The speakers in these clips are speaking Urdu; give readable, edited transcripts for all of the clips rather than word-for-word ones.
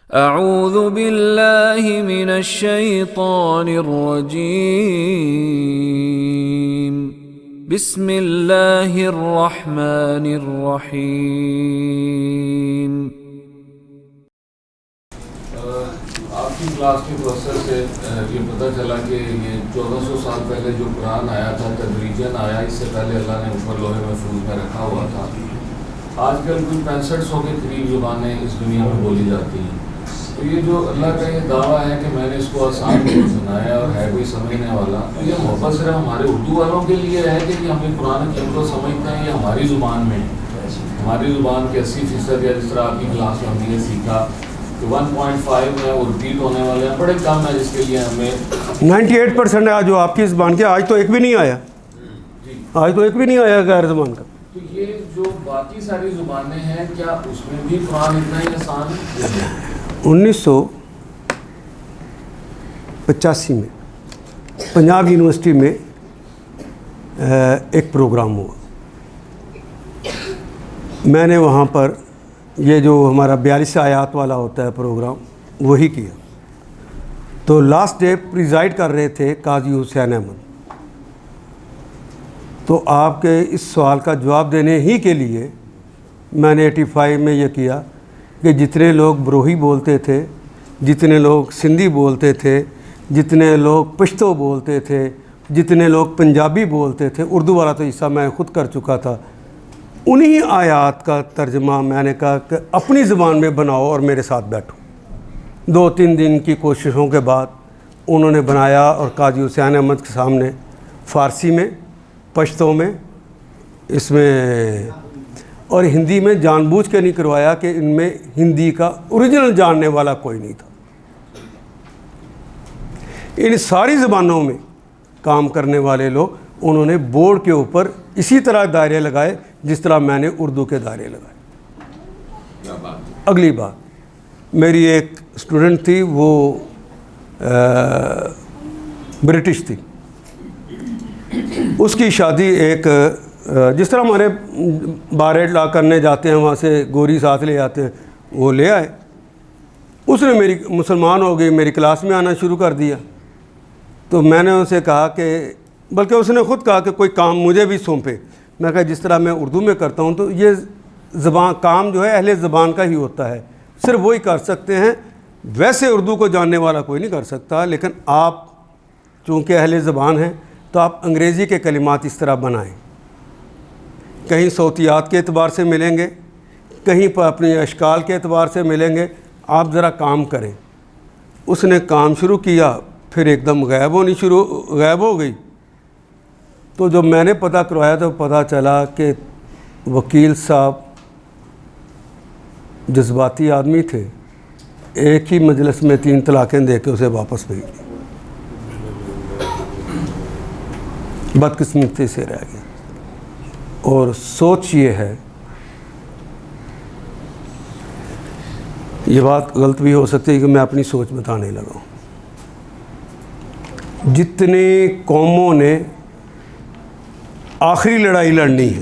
اعوذ باللہ من الشیطان الرجیم بسم اللہ الرحمن الرحیم۔ آپ کی کلاس کے پروسیس سے یہ پتہ چلا کہ یہ 1400 سال پہلے جو قرآن آیا تھا تدریجاً آیا، اس سے پہلے اللہ نے اوپر لوہے محفوظ میں رکھا ہوا تھا۔ آج کل کچھ 6500 کے قریب زبانیں اس دنیا میں بولی جاتی ہیں، تو یہ جو اللہ کا یہ دعویٰ ہے کہ میں نے اس کو آسان بنایا اور ہے کوئی سمجھنے والا، تو یہ محبت صرف ہمارے اردو والوں کے لیے ہے کہ ہم یہ قرآن حکیم کو سمجھتے ہیں، یہ ہماری زبان میں ہماری زبان کے 80% یا جس طرح آپ کی کلاس میں ہم نے یہ سیکھا کہ 1.5 ہے وہ ریپیٹ ہونے والے ہیں، بڑے کم ہے جس کے لیے ہمیں 98% ہے جو آپ کی زبان کے، آج تو ایک بھی نہیں آیا، آج تو ایک بھی نہیں آیا غیر زبان کا۔ تو یہ جو باقی ساری زبانیں ہیں کیا اس میں بھی قرآن اتنا ہی آسان ہے؟ 1985 میں پنجاب یونیورسٹی میں ایک پروگرام ہوا، میں نے وہاں پر یہ جو ہمارا 42 آیات والا ہوتا ہے پروگرام وہی کیا، تو لاسٹ ڈے پریزائڈ کر رہے تھے قاضی حسین احمد۔ تو آپ کے اس سوال کا جواب دینے ہی کے لیے میں نے 85 میں یہ کیا کہ جتنے لوگ بروہی بولتے تھے، جتنے لوگ سندھی بولتے تھے، جتنے لوگ پشتو بولتے تھے، جتنے لوگ پنجابی بولتے تھے، اردو والا تو حصہ میں خود کر چکا تھا، انہی آیات کا ترجمہ میں نے کہا کہ اپنی زبان میں بناؤ اور میرے ساتھ بیٹھو۔ 2-3 دن کی کوششوں کے بعد انہوں نے بنایا اور قاضی حسین احمد کے سامنے فارسی میں، پشتو میں، اس میں اور ہندی میں جان بوجھ کے نہیں کروایا کہ ان میں ہندی کا اوریجنل جاننے والا کوئی نہیں تھا۔ ان ساری زبانوں میں کام کرنے والے لوگ انہوں نے بورڈ کے اوپر اسی طرح دائرے لگائے جس طرح میں نے اردو کے دائرے لگائے۔ اگلی بات، میری ایک اسٹوڈنٹ تھی، وہ برٹش تھی، اس کی شادی ایک جس طرح ہمارے بارڈ لا کرنے جاتے ہیں وہاں سے گوری ساتھ لے آتے ہیں، وہ لے آئے۔ اس نے میری مسلمان ہو گئی، میری کلاس میں آنا شروع کر دیا۔ تو میں نے اسے کہا کہ بلکہ اس نے خود کہا کہ کوئی کام مجھے بھی سونپے۔ میں کہا جس طرح میں اردو میں کرتا ہوں تو یہ زبان کام جو ہے اہل زبان کا ہی ہوتا ہے، صرف وہی کر سکتے ہیں، ویسے اردو کو جاننے والا کوئی نہیں کر سکتا۔ لیکن آپ چونکہ اہل زبان ہیں تو آپ انگریزی کے کلمات اس طرح بنائیں، کہیں صوتیات کے اعتبار سے ملیں گے، کہیں پر اپنی اشکال کے اعتبار سے ملیں گے، آپ ذرا کام کریں۔ اس نے کام شروع کیا، پھر ایک دم غائب ہو گئی۔ تو جب میں نے پتہ کروایا تو پتہ چلا کہ وکیل صاحب جذباتی آدمی تھے، ایک ہی مجلس میں 3 طلاقیں دے کے اسے واپس بھیج دی، بدقسمتی سے رہ گیا۔ اور سوچ یہ ہے، یہ بات غلط بھی ہو سکتی ہے کہ میں اپنی سوچ بتانے لگا ہوں، جتنی قوموں نے آخری لڑائی لڑنی ہے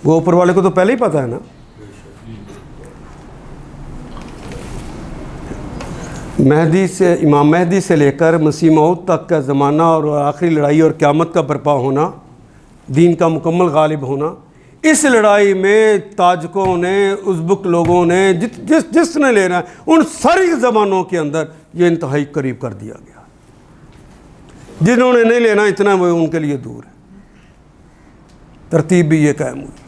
وہ اوپر والے کو تو پہلے ہی پتہ ہے نا۔ امام مہدی سے لے کر مسیح موعود تک کا زمانہ اور آخری لڑائی اور قیامت کا برپا ہونا، دین کا مکمل غالب ہونا، اس لڑائی میں تاجکوں نے، ازبک لوگوں نے، جس نے لینا ہے، ان ساری زبانوں کے اندر یہ انتہائی قریب کر دیا گیا۔ جنہوں نے نہیں لینا اتنا وہ ان کے لیے دور ہے، ترتیب بھی یہ قائم ہوئی۔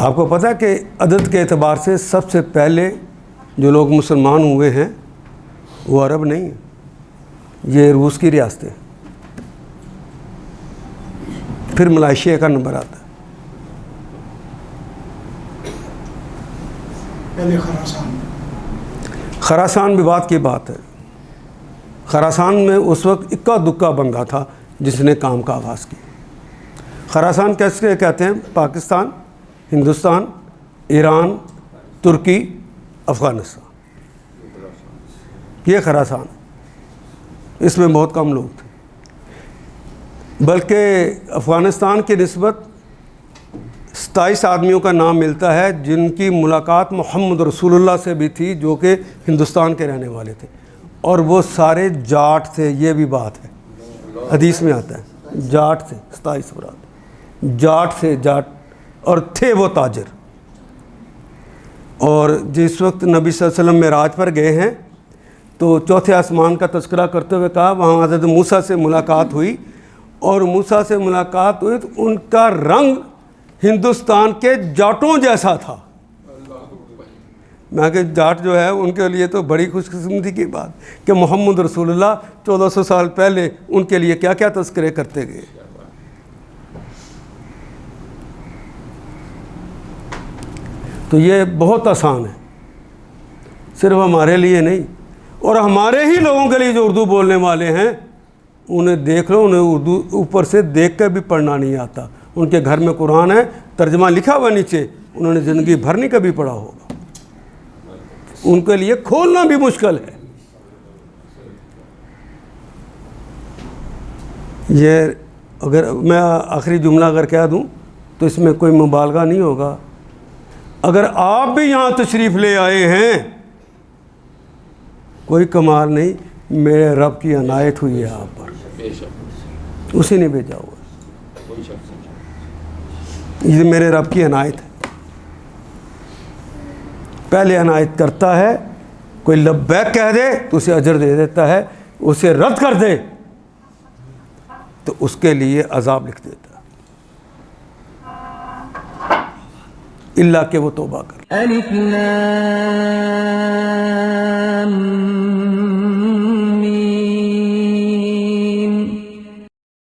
آپ کو پتہ ہے کہ عدد کے اعتبار سے سب سے پہلے جو لوگ مسلمان ہوئے ہیں وہ عرب نہیں ہیں، یہ روس کی ریاستیں، پھر ملائیشیا کا نمبر آتا ہے، پہلے خراسان بھی بات کی بات ہے۔ خراسان میں اس وقت اکا دکا بندہ تھا جس نے کام کا آغاز کیا۔ خراسان کیسے کہتے ہیں؟ پاکستان، ہندوستان، ایران، ترکی، افغانستان، یہ خراسان، اس میں بہت کم لوگ تھے۔ بلکہ افغانستان کی نسبت 27 آدمیوں کا نام ملتا ہے جن کی ملاقات محمد رسول اللہ سے بھی تھی، جو کہ ہندوستان کے رہنے والے تھے، اور وہ سارے جاٹ تھے. یہ بھی بات ہے، حدیث میں آتا ہے جاٹ تھے. 27 افراد جاٹ تھے، جاٹ، اور تھے وہ تاجر. اور جس وقت نبی صلی اللہ علیہ وسلم معراج پر گئے ہیں تو چوتھے آسمان کا تذکرہ کرتے ہوئے کہا وہاں حضرت موسیٰ سے ملاقات ہوئی، اور موسیٰ سے ملاقات ہوئی تو ان کا رنگ ہندوستان کے جاٹوں جیسا تھا. میں کہ جاٹ جو ہے ان کے لیے تو بڑی خوش قسمتی کی بات کہ محمد رسول اللہ 1400 سال پہلے ان کے لیے کیا کیا تذکرے کرتے گئے. تو یہ بہت آسان ہے، صرف ہمارے لیے نہیں، اور ہمارے ہی لوگوں کے لیے جو اردو بولنے والے ہیں انہیں دیکھ لو، انہیں اردو اوپر سے دیکھ کر بھی پڑھنا نہیں آتا. ان کے گھر میں قرآن ہے، ترجمہ لکھا ہوا نیچے، انہوں نے زندگی بھر نہیں کبھی پڑھا ہوگا. ان کے لیے کھولنا بھی مشکل ہے. یہ اگر میں آخری جملہ اگر کہہ دوں تو اس میں کوئی مبالغہ نہیں ہوگا. اگر آپ بھی یہاں تشریف لے آئے ہیں کوئی کمال نہیں، میرے رب کی عنایت ہوئی ہے آپ پر، اسی نے بھیجا ہوا. یہ میرے رب کی عنایت ہے. پہلے عنایت کرتا ہے، کوئی لبیک کہہ دے تو اسے اجر دے دیتا ہے، اسے رد کر دے تو اس کے لیے عذاب لکھ دیتا ہے، اللہ کہ وہ توبہ کر. الف لام